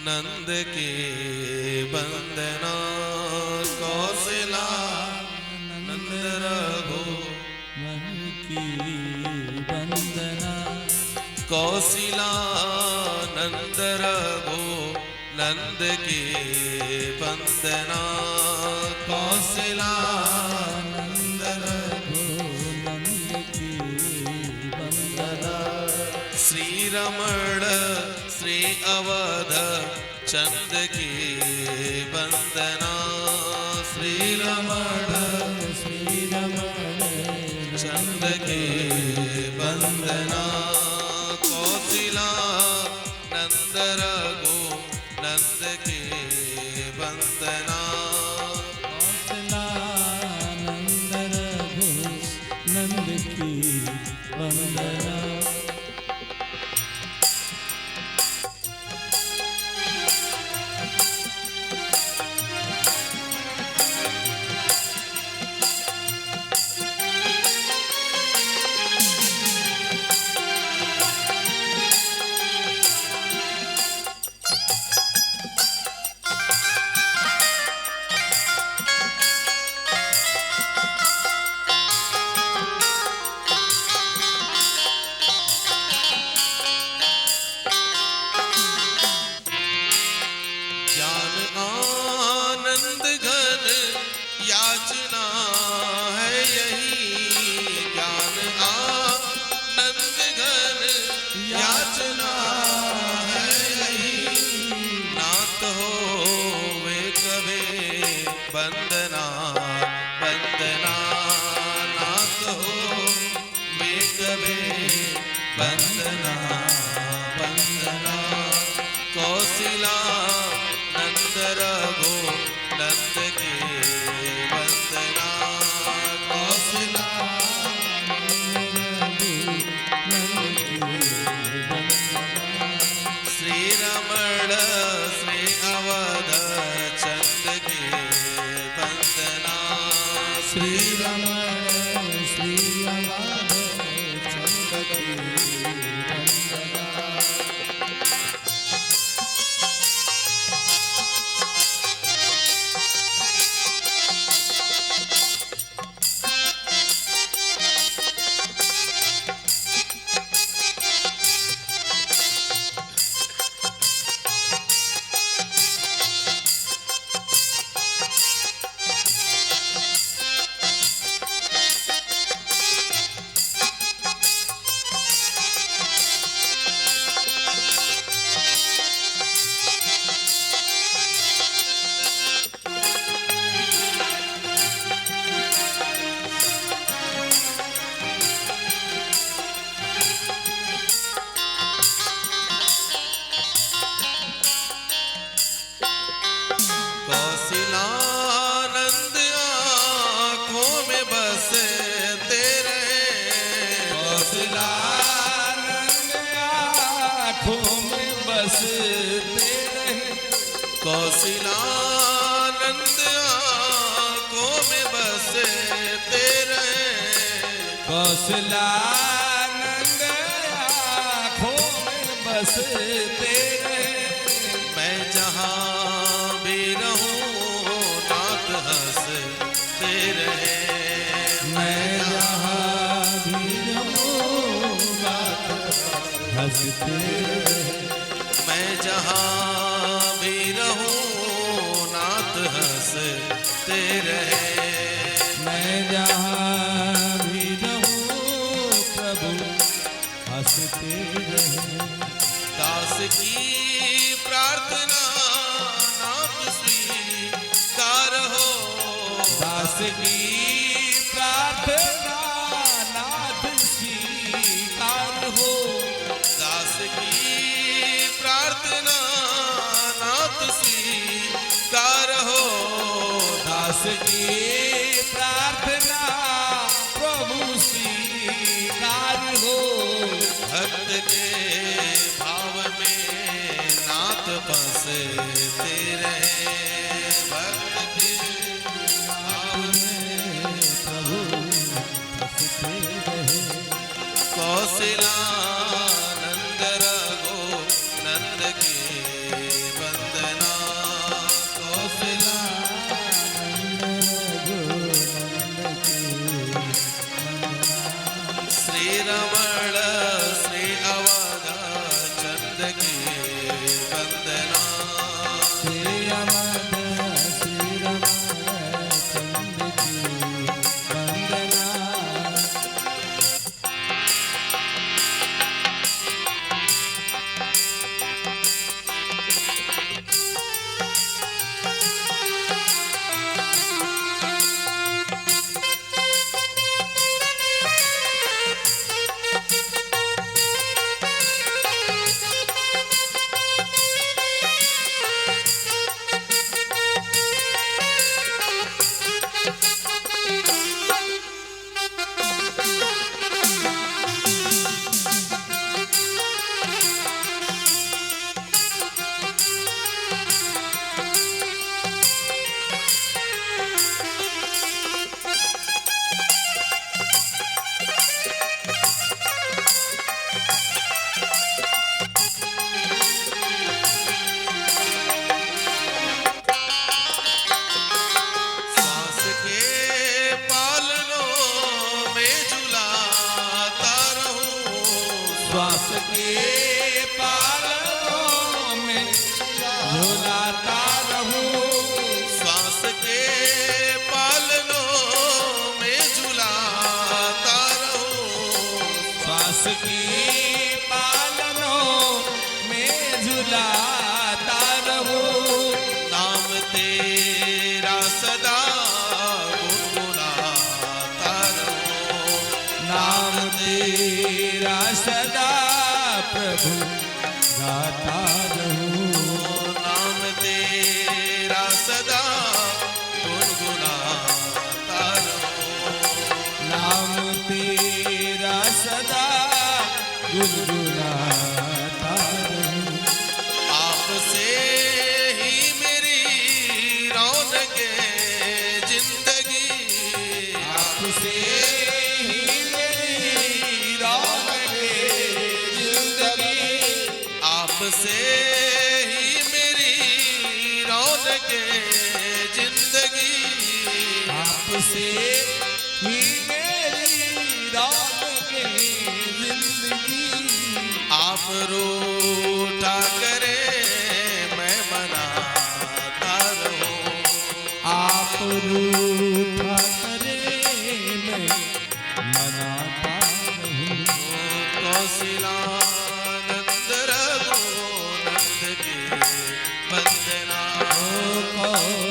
नंद के बंदना। कौशला नंद रघु मन की वंदना। कौशिला नंद रघु नंद के बंदना। कौशिला नंद रघु नंद की वंदना। श्री रमण श्री अवध चंद के बंदना। श्री रमण चंद के बंदना। कौशिला नंद रघु नंद के बंदना। कौशला नंद रघु नंद की वंदना। ज्ञान आनंद घन याचना है यही। ज्ञान आनंद घन याचना है यही। नाथ हो वे कभी बंदना बंदना। नाथ हो वे कभी बंदना बंदना। कौशिला नंद रघु नंद के बंदना। कौशिला श्री रमण श्री अवध चंद के बंदना। श्री रमण श्री अवध चंद की वंदना। कौशिलानंद आँखों में बसते रहे। कौशलानंद आँखों में बसते रहे। कौशिलानंद आँखों में बसते रहे। कौशलानंद आँखों में बसते रहे। मैं जहाँ भी रहूं नाथ हंसते रहे। मैं जहाँ भी रहूं नाथ हंसते रहे। मैं जहाँ भी रहूं नाथ हंसते रहे। मैं जहाँ भी रहूं प्रभु हंसते रहे। दास की प्रार्थना नाथ स्वीकार हो। दास की प्रार्थना नाथ स्वीकार हो। दास की प्रार्थना नाथ स्वीकार हो। दास की प्रार्थना प्रभु स्वीकार हो। भक्त के भाव में नाथ बसते रहे। भक्त के भाव में प्रभु हंसते रहे। कौशिला नंद रघु नंद के बंदना। नंद की वंदना। श्री अमद श्री रमण चंद की वंदना। श्वास के पालनों में झुलाता रहूं। श्वास के पालनों में झुलाता रहूं। श्वास के पालनों में झुलाता रहूं। श्वास की पालनों में झुलाता रहूं। नाम तेरा सदा गुनगुनाता रहूं। नाम तेरा सदा प्रभु गाता रहूं। नाम तेरा सदा गुनगुनाता रहूं। नाम तेरा सदा गुनगुनाता रहूं। आपसे ही मेरी रौनके जिंदगी। आपसे ही मेरी रौनके जिंदगी। आपसे ही मेरी रौनके जिंदगी। आपसे ही मेरी रौनके जिंदगी। आप रूठा करे मैं मनाता रहूं। आप रूठा करे मैं मनाता रहूं। कौशिलानंद रघुनंद की वंदना। ओ